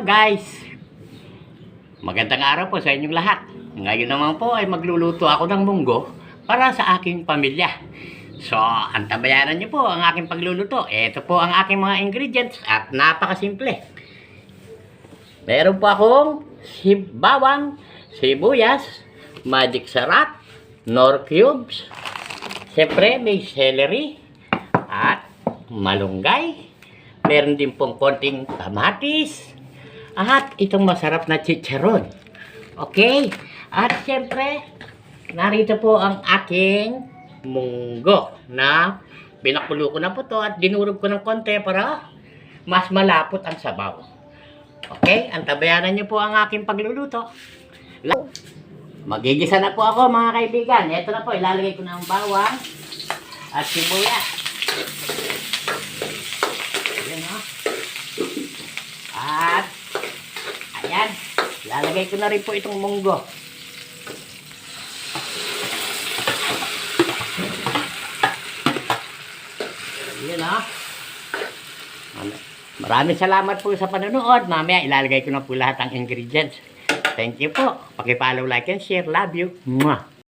Hello guys! Magandang araw po sa inyong lahat. Ngayon naman po ay magluluto ako ng munggo para sa aking pamilya. So, antabayanan niyo po ang aking pagluluto. Ito po ang aking mga ingredients at napakasimple. Meron po akong bawang, sibuyas, magic sarap, nor cubes, siyempre may celery at malunggay. Meron din pong konting kamatis at itong masarap na chicharon. Okay? At siyempre, narito po ang aking munggo na pinakulo ko na po to at dinurog ko ng konti para mas malapot ang sabaw. Okay? Antabayanan niyo po ang aking pagluluto. Magigisa na po ako mga kaibigan. Ito na po, ilalagay ko na ang bawang at sibuyas. Ayan o. At ayan, ilalagay ko na rin po itong munggo. Ayan o. Maraming salamat po sa panonood. Mamaya ilalagay ko na po lahat ang ingredients. Thank you po. Paki-follow, like, and share. Love you. Mwah!